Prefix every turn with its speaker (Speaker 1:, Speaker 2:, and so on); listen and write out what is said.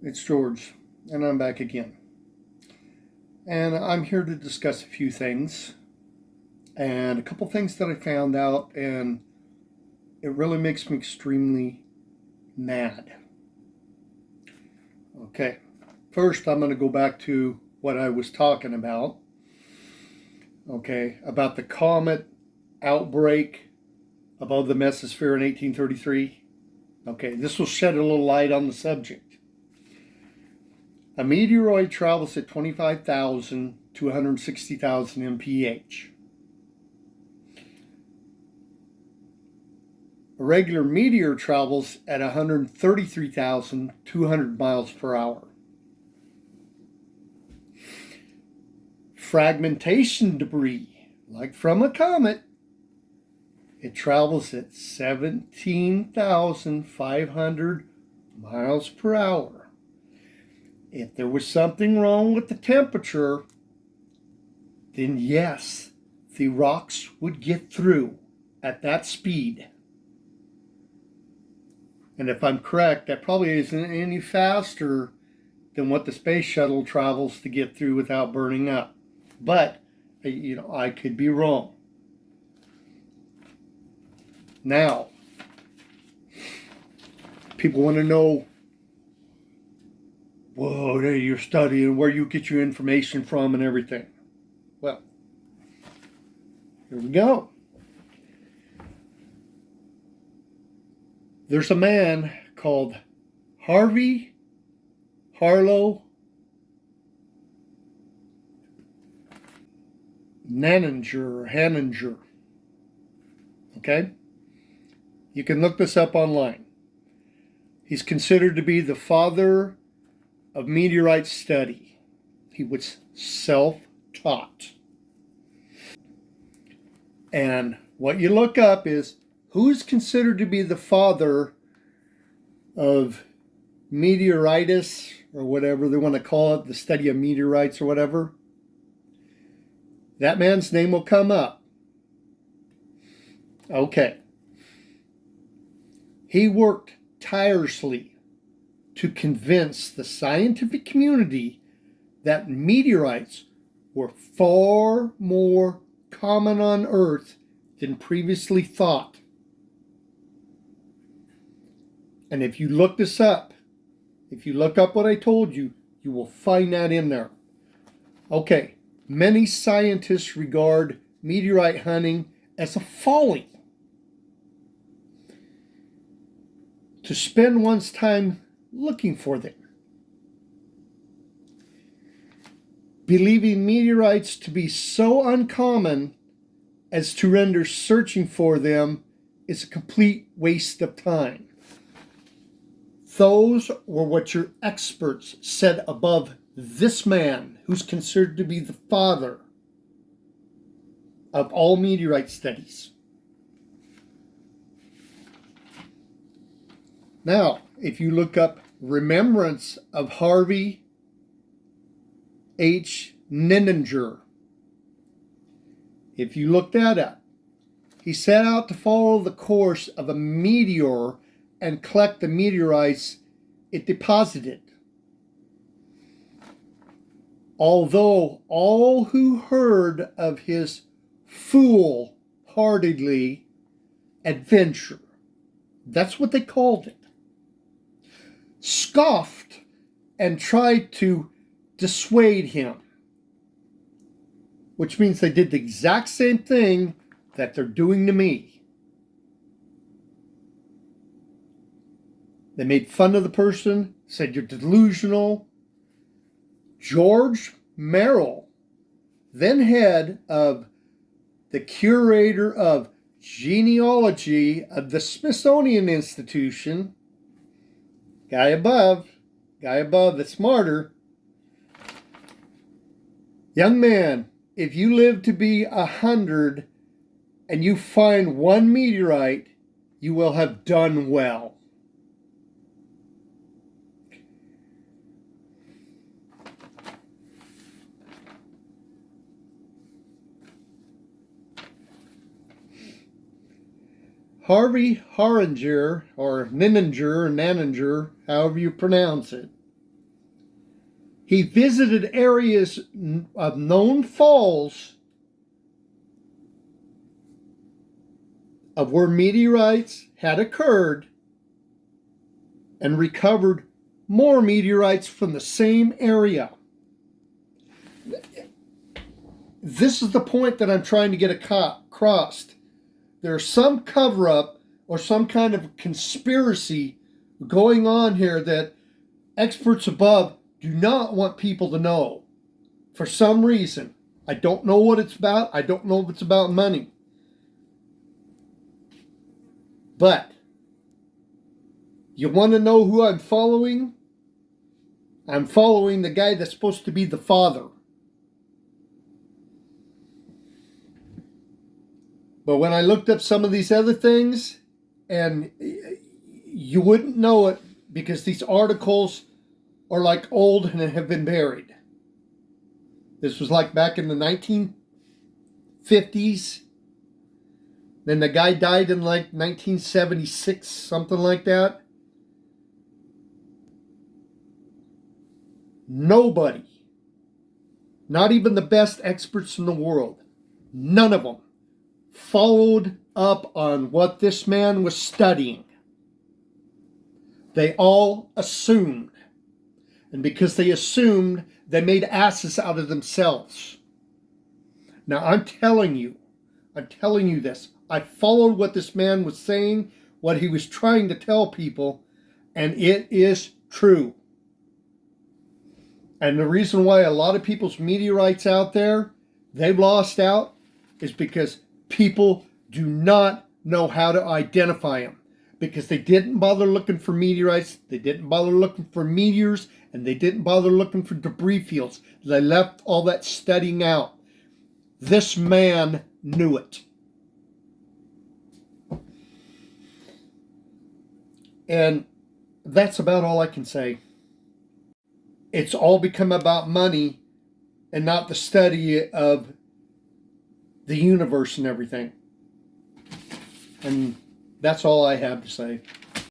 Speaker 1: It's George, and I'm back again. And I'm here to discuss a few things and a couple things that I found out, and it really makes me extremely mad. Okay, first I'm going to go back to what I was talking about. Okay, about the comet outbreak above the mesosphere in 1833. Okay, this will shed a little light on the subject. A meteoroid travels at 25,000 to 160,000 mph. A regular meteor travels at 133,200 miles per hour. Fragmentation debris, like from a comet, it travels at 17,500 miles per hour. If there was something wrong with the temperature, then yes, the rocks would get through at that speed. And if I'm correct, that probably isn't any faster than what the space shuttle travels to get through without burning up. But, I could be wrong. Now, people want to know, whoa, you're studying where you get your information from and everything. Well, here we go. There's a man called Harvey Harlow Hanninger. Okay? You can look this up online. He's considered to be the father of meteorite study. He was self-taught. And what you look up is who's considered to be the father of meteoritis, or whatever they want to call it, the study of meteorites or whatever. That man's name will come up. Okay. He worked tirelessly to convince the scientific community that meteorites were far more common on Earth than previously thought. And if you look this up, if you look up what I told you, you will find that in there. Okay, many scientists regard meteorite hunting as a folly. To spend one's time looking for them. Believing meteorites to be so uncommon as to render searching for them is a complete waste of time. Those were what your experts said above this man, who's considered to be the father of all meteorite studies. Now, if you look up Remembrance of Harvey H. Ninninger, if you look that up, he set out to follow the course of a meteor and collect the meteorites it deposited. Although all who heard of his foolhardily adventure, that's what they called it, scoffed and tried to dissuade him, which means they did the exact same thing that they're doing to me. They made fun of the person, said you're delusional. George Merrill, then head of the curator of genealogy of the Smithsonian Institution, guy above that's smarter. Young man, if you live to be 100 and you find one meteorite, you will have done well. Harvey Haringer, or Ninninger, however you pronounce it, He visited areas of known falls of where meteorites had occurred and recovered more meteorites from the same area. This is the point that I'm trying to get across. There's some cover-up or some kind of conspiracy going on here that experts above do not want people to know for some reason. I don't know what it's about. I don't know if it's about money. But you want to know who I'm following? I'm following the guy that's supposed to be the father. But when I looked up some of these other things, and you wouldn't know it because these articles are like old and have been buried. This was like back in the 1950s. Then the guy died in like 1976, something like that. Nobody, not even the best experts in the world, none of them followed up on what this man was studying. They all assumed. And because they assumed, they made asses out of themselves. Now I'm telling you this. I followed what this man was saying, what he was trying to tell people, and it is true. And the reason why a lot of people's meteorites out there, they've lost out, is because people do not know how to identify them. Because they didn't bother looking for meteorites, they didn't bother looking for meteors, and they didn't bother looking for debris fields. They left all that studying out. This man knew it. And that's about all I can say. It's all become about money and not the study of the universe and everything. And that's all I have to say.